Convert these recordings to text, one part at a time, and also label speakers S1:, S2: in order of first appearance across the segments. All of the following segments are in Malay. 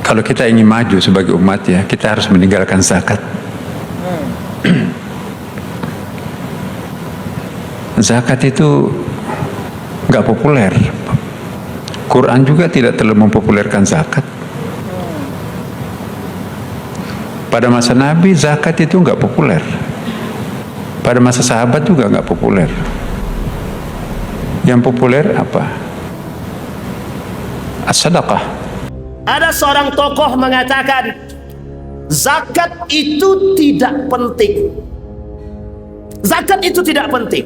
S1: Kalau kita ingin maju sebagai umat ya, kita harus meninggalkan zakat. Zakat itu nggak populer. Quran juga tidak terlalu mempopulerkan zakat. Pada masa Nabi zakat itu nggak populer. Pada masa sahabat juga nggak populer. Yang populer apa? As-sadaqah.
S2: Ada seorang tokoh mengatakan zakat itu tidak penting. Zakat itu tidak penting.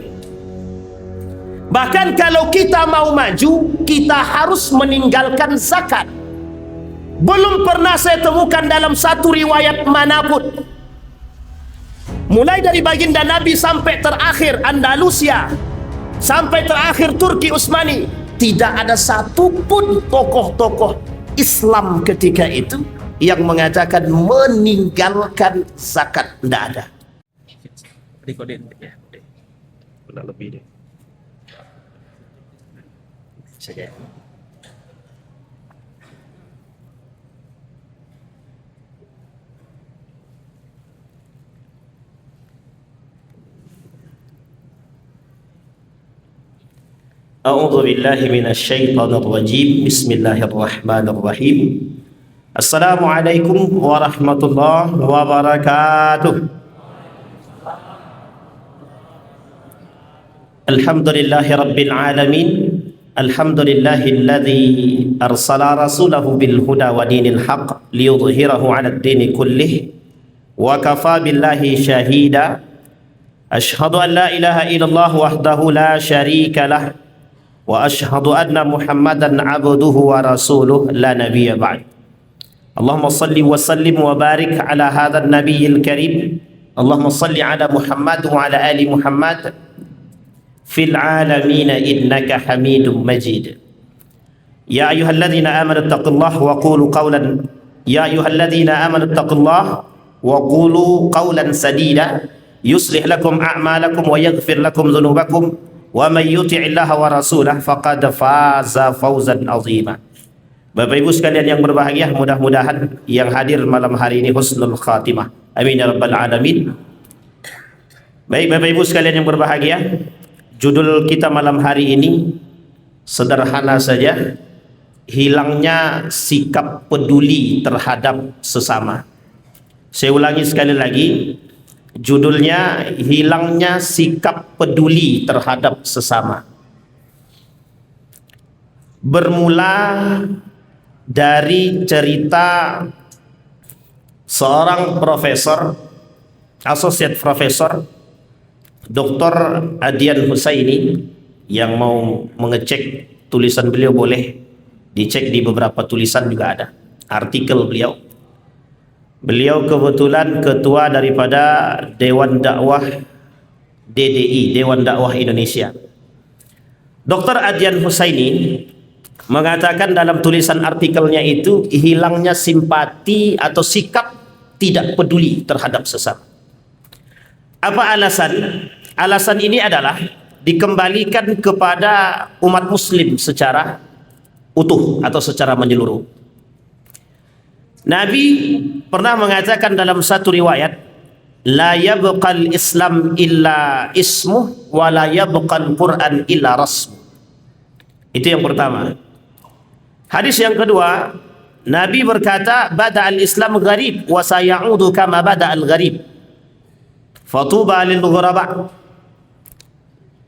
S2: Bahkan kalau kita mau maju, kita harus meninggalkan zakat. Belum pernah saya temukan dalam satu riwayat manapun, mulai dari baginda Nabi sampai terakhir Andalusia, sampai terakhir Turki Utsmani, tidak ada satupun tokoh-tokoh Islam ketika itu yang mengatakan meninggalkan zakat. Tidak ada. Lebih deh. Saja. A'udzu billahi minasy syaithanir rajim. Bismillahirrahmanirrahim. Assalamualaikum warahmatullahi wabarakatuh. Alhamdulillahi rabbil alamin. Alhamdulillahilladzi arsala rasulahu bil huda wa dinil haqq liyudhhirahu 'alad dini kullih wa kafa billahi shahida. Asyhadu an la ilaha illallah wahdahu la syarika lah wa asyhadu anna Muhammadan abduhu wa rasuluh la nabiyya ba'd. Allahumma salli wa sallim wa barik ala hadzal nabiyil karim. Allahumma salli ala Muhammad wa ala ali Muhammad fil alamin innaka Hamidum Majid. Ya ayyuhalladzina amanu taqullaha wa qulu qawlan wa qulu qawlan sadida yuslih lakum a'malakum wa yaghfir lakum dhunubakum wa man yuti'illaha wa rasulahu faqad faza fawzan 'azima. Bapak Ibu sekalian yang berbahagia, mudah-mudahan yang hadir malam hari ini husnul khatimah. Amin ya rabbal alamin. Baik Bapak Ibu sekalian yang berbahagia, judul kita malam hari ini sederhana saja, hilangnya sikap peduli terhadap sesama. Saya ulangi sekali lagi, judulnya hilangnya sikap peduli terhadap sesama. Bermula dari cerita seorang profesor, associate profesor, Dr. Adyan Husaini, yang mau mengecek tulisan beliau boleh dicek di beberapa tulisan juga ada artikel beliau. Beliau kebetulan ketua daripada Dewan Dakwah DDI, Dewan Dakwah Indonesia. Dr. Adyan Husaini mengatakan dalam tulisan artikelnya itu hilangnya simpati atau sikap tidak peduli terhadap sesama. Apa alasan? Alasan ini adalah dikembalikan kepada umat muslim secara utuh atau secara menyeluruh. Nabi pernah mengatakan dalam satu riwayat, la yabqal Islam illa ismuh wa la yabqal Quran illa rasmuh. Itu yang pertama. Hadis yang kedua, Nabi berkata, bada'al Islam gharib wa sayaudu kama bada'al gharib. Fatuba lil ghuraba.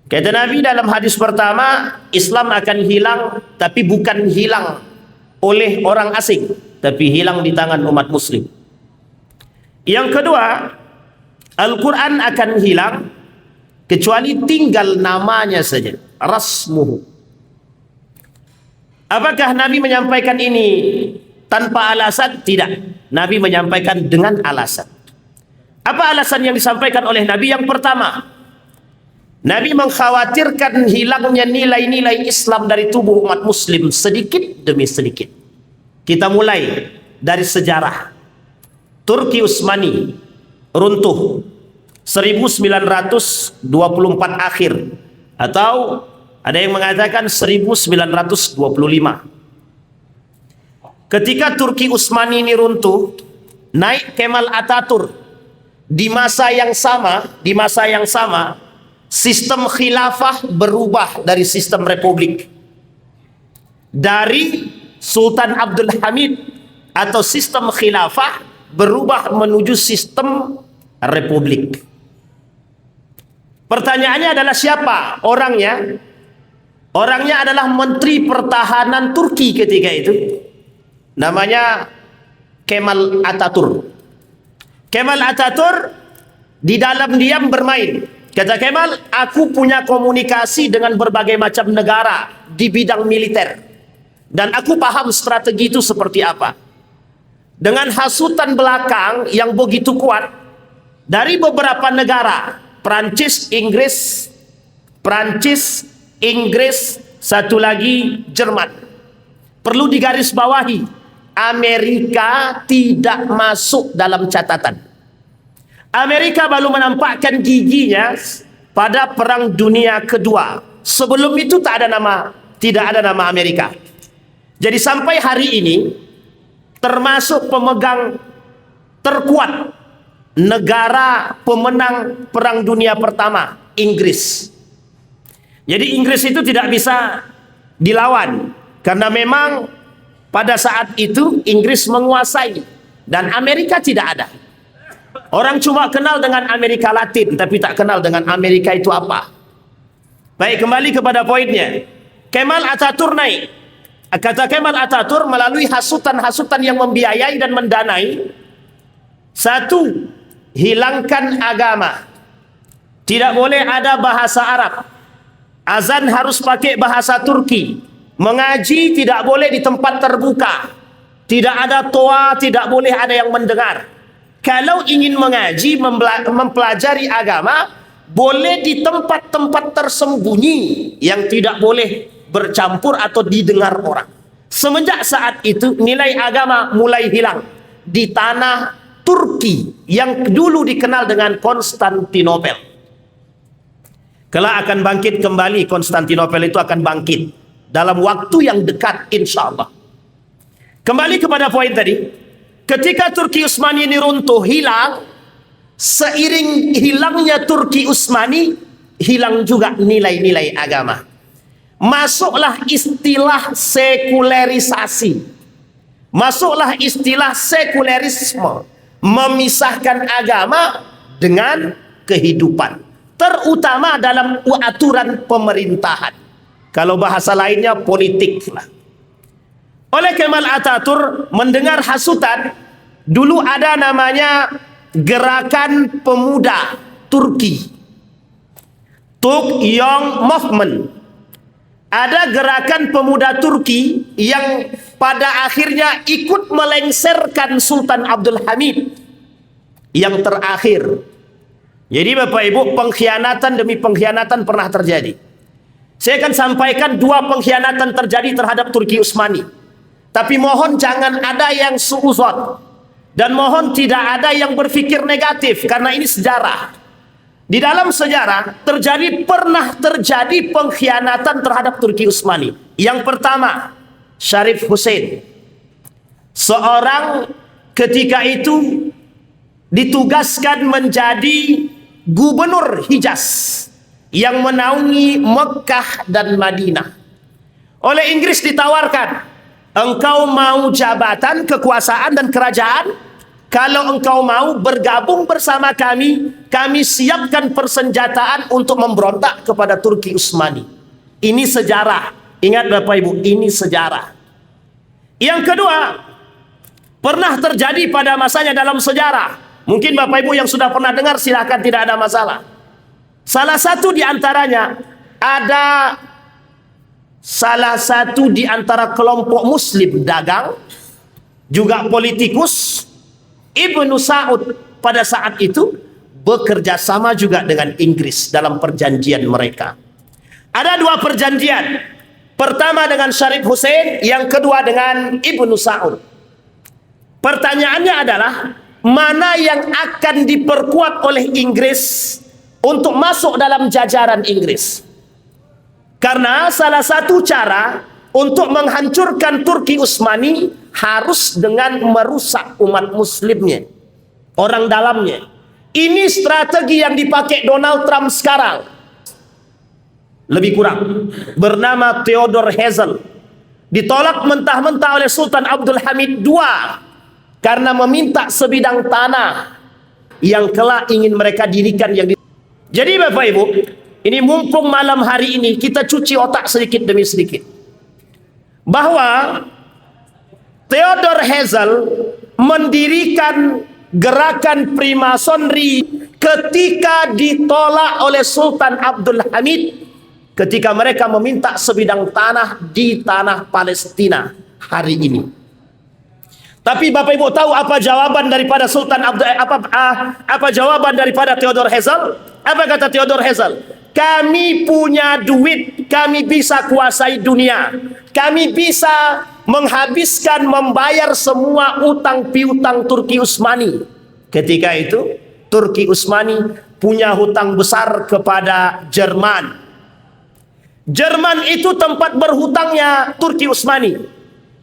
S2: Kata Nabi dalam hadis pertama, Islam akan hilang, tapi bukan hilang oleh orang asing, tapi hilang di tangan umat muslim. Yang kedua, Al-Quran akan hilang kecuali tinggal namanya saja, rasmuhu. Apakah Nabi menyampaikan ini tanpa alasan? Tidak. Nabi menyampaikan dengan alasan. Apa alasan yang disampaikan oleh Nabi? Yang pertama, Nabi mengkhawatirkan hilangnya nilai-nilai Islam dari tubuh umat muslim sedikit demi sedikit. Kita mulai dari sejarah. Turki Utsmani runtuh 1924 akhir, atau ada yang mengatakan 1925. ketika Turki Utsmani ini runtuh, naik Kemal Atatürk. Di masa yang sama, sistem khilafah berubah dari sistem republik. Dari Sultan Abdul Hamid atau sistem khilafah berubah menuju sistem republik. Pertanyaannya adalah siapa orangnya? Orangnya adalah Menteri Pertahanan Turki ketika itu. Namanya Kemal Atatürk. Kemal Atatürk di dalam diam bermain. Kata Kemal, aku punya komunikasi dengan berbagai macam negara di bidang militer. Dan aku paham strategi itu seperti apa. Dengan hasutan belakang yang begitu kuat dari beberapa negara, Prancis, Inggris, satu lagi Jerman. Perlu digarisbawahi, Amerika tidak masuk dalam catatan. Amerika baru menampakkan giginya pada Perang Dunia Kedua. Sebelum itu tidak ada nama Amerika. Jadi sampai hari ini, termasuk pemegang terkuat negara pemenang Perang Dunia Pertama, Inggris. Jadi Inggris itu tidak bisa dilawan, karena memang pada saat itu Inggris menguasai dan Amerika tidak ada. Orang cuma kenal dengan Amerika Latin, tapi tak kenal dengan Amerika itu apa. Baik, kembali kepada poinnya. Kemal Atatürk naik. Kata Kemal Atatürk, melalui hasutan-hasutan yang membiayai dan mendanai. Satu, hilangkan agama. Tidak boleh ada bahasa Arab. Azan harus pakai bahasa Turki. Mengaji tidak boleh di tempat terbuka. Tidak ada toa, tidak boleh ada yang mendengar. Kalau ingin mengaji, mempelajari agama, boleh di tempat-tempat tersembunyi yang tidak boleh bercampur atau didengar orang. Semenjak saat itu, nilai agama mulai hilang di tanah Turki yang dulu dikenal dengan Konstantinopel. Kelak akan bangkit kembali, Konstantinopel itu akan bangkit dalam waktu yang dekat, insya Allah. Kembali kepada poin tadi, ketika Turki Utsmani ini runtuh, hilang, seiring hilangnya Turki Utsmani, hilang juga nilai-nilai agama. Masuklah istilah sekulerisasi, masuklah istilah sekulerisme, memisahkan agama dengan kehidupan, terutama dalam aturan pemerintahan. Kalau bahasa lainnya politik lah. Oleh Kemal Atatürk mendengar hasutan, dulu ada namanya Gerakan Pemuda Turki, Tuk-Yong Movement. Ada gerakan pemuda Turki yang pada akhirnya ikut melengsarkan Sultan Abdul Hamid yang terakhir. Jadi Bapak Ibu, pengkhianatan demi pengkhianatan pernah terjadi. Saya akan sampaikan dua pengkhianatan terjadi terhadap Turki Utsmani. Tapi mohon jangan ada yang suuzon. Dan mohon tidak ada yang berpikir negatif, karena ini sejarah. Di dalam sejarah pernah terjadi pengkhianatan terhadap Turki Utsmani. Yang pertama, Syarif Hussein. Seorang ketika itu ditugaskan menjadi gubernur Hijaz yang menaungi Mekah dan Madinah. Oleh Inggris ditawarkan, engkau mau jabatan, kekuasaan dan kerajaan? Kalau engkau mau bergabung bersama kami, kami siapkan persenjataan untuk memberontak kepada Turki Utsmani. Ini sejarah. Ingat Bapak Ibu, ini sejarah. Yang kedua, pernah terjadi pada masanya dalam sejarah. Mungkin Bapak Ibu yang sudah pernah dengar, silahkan, tidak ada masalah. Salah satu di antaranya, ada salah satu di antara kelompok muslim dagang, juga politikus, Ibnu Saud pada saat itu bekerja sama juga dengan Inggris dalam perjanjian mereka. Ada dua perjanjian. Pertama dengan Syarif Hussein, yang kedua dengan Ibnu Saud. Pertanyaannya adalah, mana yang akan diperkuat oleh Inggris untuk masuk dalam jajaran Inggris? Karena salah satu cara untuk menghancurkan Turki Utsmani harus dengan merusak umat muslimnya, orang dalamnya. Ini strategi yang dipakai Donald Trump sekarang. Lebih kurang. Bernama Theodore Herzl. Ditolak mentah-mentah oleh Sultan Abdul Hamid II karena meminta sebidang tanah yang kelak ingin mereka dirikan. Jadi Bapak Ibu, ini mumpung malam hari ini kita cuci otak sedikit demi sedikit, bahwa Theodore Herzl mendirikan gerakan Freemasonry ketika ditolak oleh Sultan Abdul Hamid ketika mereka meminta sebidang tanah di tanah Palestina hari ini. Tapi Bapak Ibu tahu apa jawaban daripada apa jawaban daripada Theodore Herzl? Apa kata Theodore Herzl? Kami punya duit, kami bisa kuasai dunia, kami bisa menghabiskan, membayar semua utang piutang Turki Utsmani. Ketika itu Turki Utsmani punya hutang besar kepada Jerman. Jerman itu tempat berhutangnya Turki Utsmani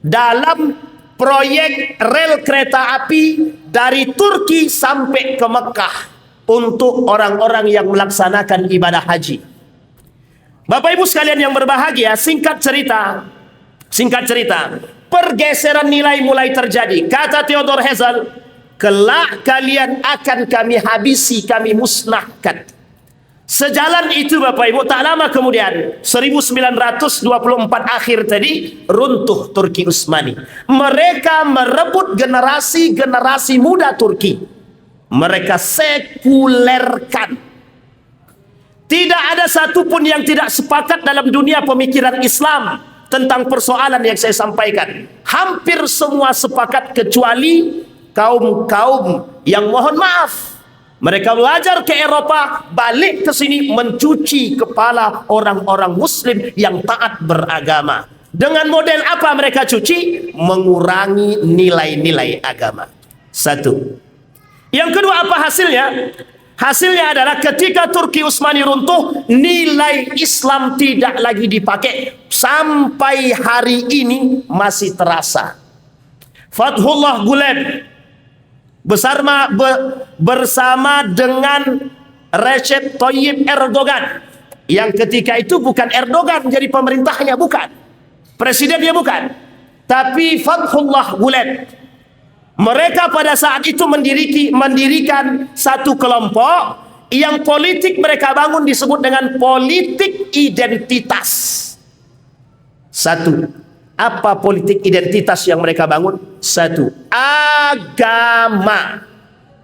S2: dalam proyek rel kereta api dari Turki sampai ke Mekah untuk orang-orang yang melaksanakan ibadah haji. Bapak Ibu sekalian yang berbahagia, singkat cerita, pergeseran nilai mulai terjadi. Kata Theodore Herzl, kelak kalian akan kami habisi, kami musnahkan. Sejalan itu Bapak Ibu, tak lama kemudian 1924 akhir tadi runtuh Turki Utsmani. Mereka merebut generasi muda Turki. Mereka sekulerkan. Tidak ada satupun yang tidak sepakat dalam dunia pemikiran Islam tentang persoalan yang saya sampaikan. Hampir semua sepakat kecuali kaum-kaum yang mohon maaf, mereka belajar ke Eropa, balik ke sini mencuci kepala orang-orang Muslim yang taat beragama. Dengan model apa mereka cuci? Mengurangi nilai-nilai agama. Satu. Yang kedua, apa hasilnya? Hasilnya adalah ketika Turki Utsmani runtuh, nilai Islam tidak lagi dipakai. Sampai hari ini masih terasa. Fathullah Gulen bersama dengan Recep Tayyip Erdogan, yang ketika itu bukan Erdogan jadi pemerintahnya, bukan presidennya, bukan, tapi Fathullah Gulen. Mereka pada saat itu mendirikan satu kelompok yang politik mereka bangun disebut dengan politik identitas. Satu, apa politik identitas yang mereka bangun? Satu, agama.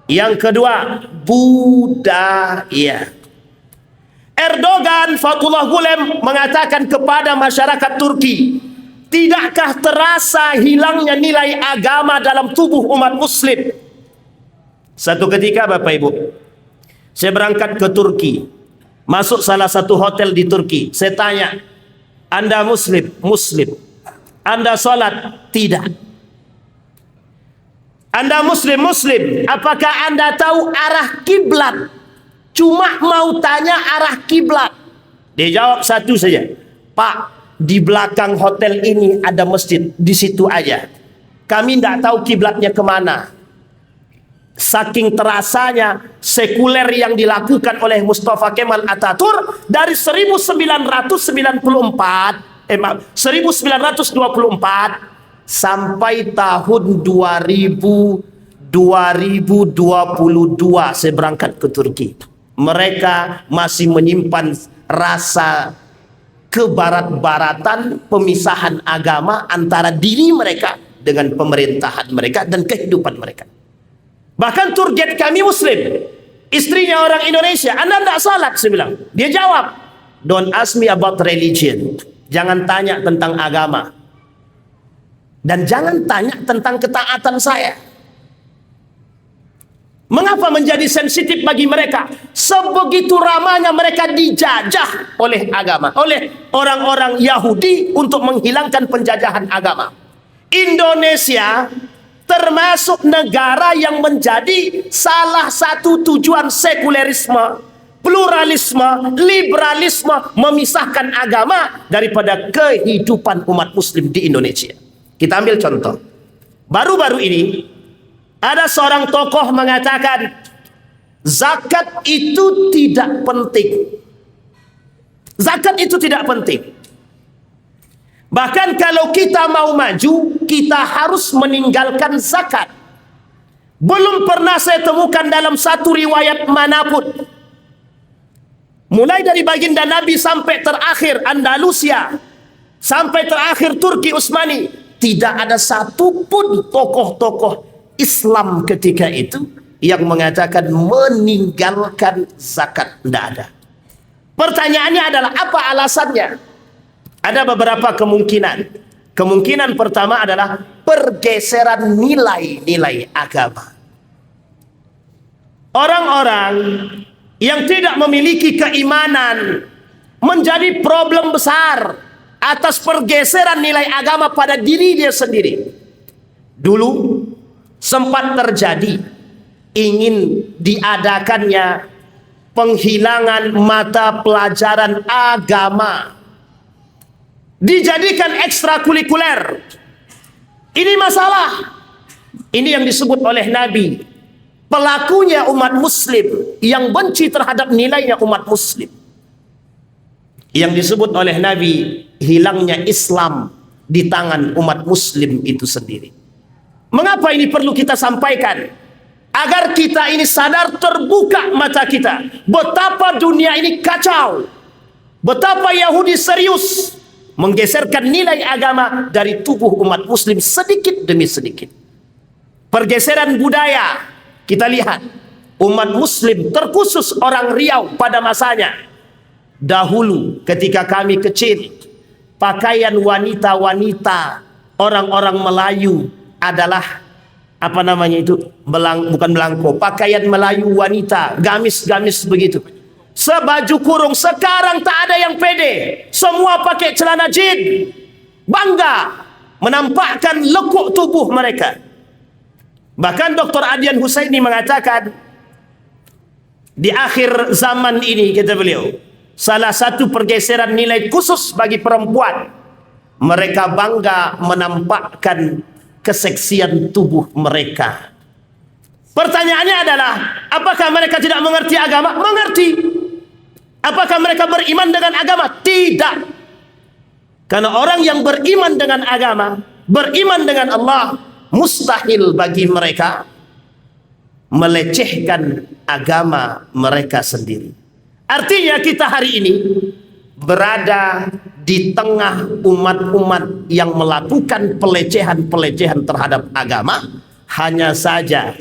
S2: Yang kedua, budaya. Erdogan, Fathullah Gulen mengatakan kepada masyarakat Turki, tidakkah terasa hilangnya nilai agama dalam tubuh umat Muslim? Satu ketika Bapak Ibu, saya berangkat ke Turki, masuk salah satu hotel di Turki. Saya tanya, Anda Muslim? Muslim. Anda sholat? Tidak. Anda Muslim? Muslim. Apakah Anda tahu arah kiblat? Cuma mau tanya arah kiblat. Dia jawab satu saja, Pak, di belakang hotel ini ada masjid, di situ aja. Kami tidak tahu kiblatnya kemana. Saking terasanya sekuler yang dilakukan oleh Mustafa Kemal Atatürk dari 1924 sampai tahun 2022 saya berangkat ke Turki. Mereka masih menyimpan rasa kebarat-baratan, pemisahan agama antara diri mereka dengan pemerintahan mereka dan kehidupan mereka. Bahkan target kami Muslim, istrinya orang Indonesia. Anda tidak salat, saya bilang. Dia jawab, don't ask me about religion. Jangan tanya tentang agama. Dan jangan tanya tentang ketaatan saya. Mengapa menjadi sensitif bagi mereka? Sebegitu ramanya mereka dijajah oleh agama, oleh orang-orang Yahudi untuk menghilangkan penjajahan agama. Indonesia termasuk negara yang menjadi salah satu tujuan sekulerisme, pluralisme, liberalisme, memisahkan agama daripada kehidupan umat Muslim di Indonesia. Kita ambil contoh. Baru-baru ini ada seorang tokoh mengatakan zakat itu tidak penting. Zakat itu tidak penting. Bahkan kalau kita mau maju, kita harus meninggalkan zakat. Belum pernah saya temukan dalam satu riwayat manapun, mulai dari baginda Nabi sampai terakhir Andalusia, sampai terakhir Turki Utsmani, tidak ada satupun tokoh-tokoh Islam ketika itu yang mengatakan meninggalkan zakat. Tidak ada. Pertanyaannya adalah apa alasannya? Ada beberapa kemungkinan. Kemungkinan pertama adalah pergeseran nilai-nilai agama. Orang-orang yang tidak memiliki keimanan menjadi problem besar atas pergeseran nilai agama pada diri dia sendiri. Dulu sempat terjadi ingin diadakannya penghilangan mata pelajaran agama, dijadikan ekstrakurikuler. Ini masalah. Ini yang disebut oleh Nabi, pelakunya umat muslim yang benci terhadap nilainya umat muslim. Yang disebut oleh Nabi hilangnya Islam di tangan umat muslim itu sendiri. Mengapa ini perlu kita sampaikan? Agar kita ini sadar, terbuka mata kita, betapa dunia ini kacau, betapa Yahudi serius menggeserkan nilai agama dari tubuh umat muslim sedikit demi sedikit. Pergeseran budaya, kita lihat umat muslim, terkhusus orang Riau pada masanya. Dahulu ketika kami kecil, pakaian wanita-wanita orang-orang Melayu adalah apa namanya itu, bukan belangko, pakaian Melayu wanita, gamis-gamis begitu, sebaju kurung. Sekarang tak ada yang pede, semua pakai celana jin, bangga menampakkan lekuk tubuh mereka. Bahkan Dr. Adian Husaini mengatakan di akhir zaman ini, kata beliau, salah satu pergeseran nilai khusus bagi perempuan, mereka bangga menampakkan keseksian tubuh mereka. Pertanyaannya adalah, apakah mereka tidak mengerti agama? Mengerti. Apakah mereka beriman dengan agama? Tidak. Karena orang yang beriman dengan agama, beriman dengan Allah, mustahil bagi mereka melecehkan agama mereka sendiri. Artinya kita hari ini berada di tengah umat-umat yang melakukan pelecehan-pelecehan terhadap agama. Hanya saja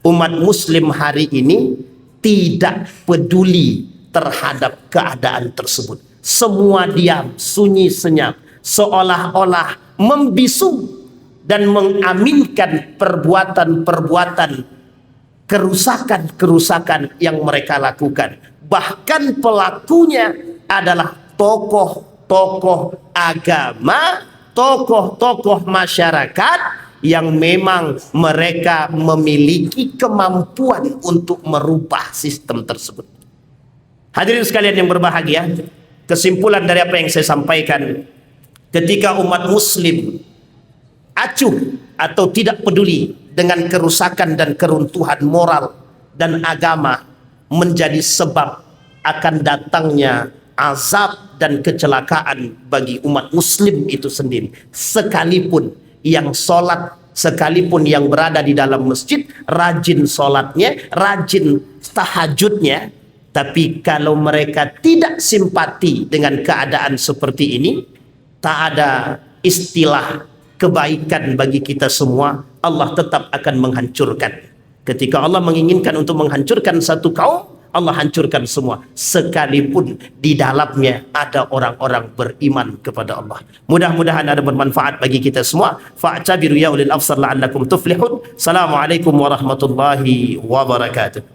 S2: umat muslim hari ini tidak peduli terhadap keadaan tersebut. Semua diam, sunyi senyap, seolah-olah membisu dan mengaminkan perbuatan-perbuatan kerusakan-kerusakan yang mereka lakukan. Bahkan pelakunya adalah tokoh-tokoh agama, tokoh-tokoh masyarakat yang memang mereka memiliki kemampuan untuk merubah sistem tersebut. Hadirin sekalian yang berbahagia, kesimpulan dari apa yang saya sampaikan, ketika umat muslim acuh atau tidak peduli dengan kerusakan dan keruntuhan moral dan agama, menjadi sebab akan datangnya azab dan kecelakaan bagi umat muslim itu sendiri. Sekalipun yang sholat, sekalipun yang berada di dalam masjid, rajin sholatnya, rajin tahajudnya, tapi kalau mereka tidak simpati dengan keadaan seperti ini, tak ada istilah kebaikan bagi kita semua. Allah tetap akan menghancurkan. Ketika Allah menginginkan untuk menghancurkan satu kaum, Allah hancurkan semua, sekalipun di dalamnya ada orang-orang beriman kepada Allah. Mudah-mudahan ada bermanfaat bagi kita semua. Fa'tabiru ya ulil absar la'allakum tuflihun. Assalamualaikum warahmatullahi wabarakatuh.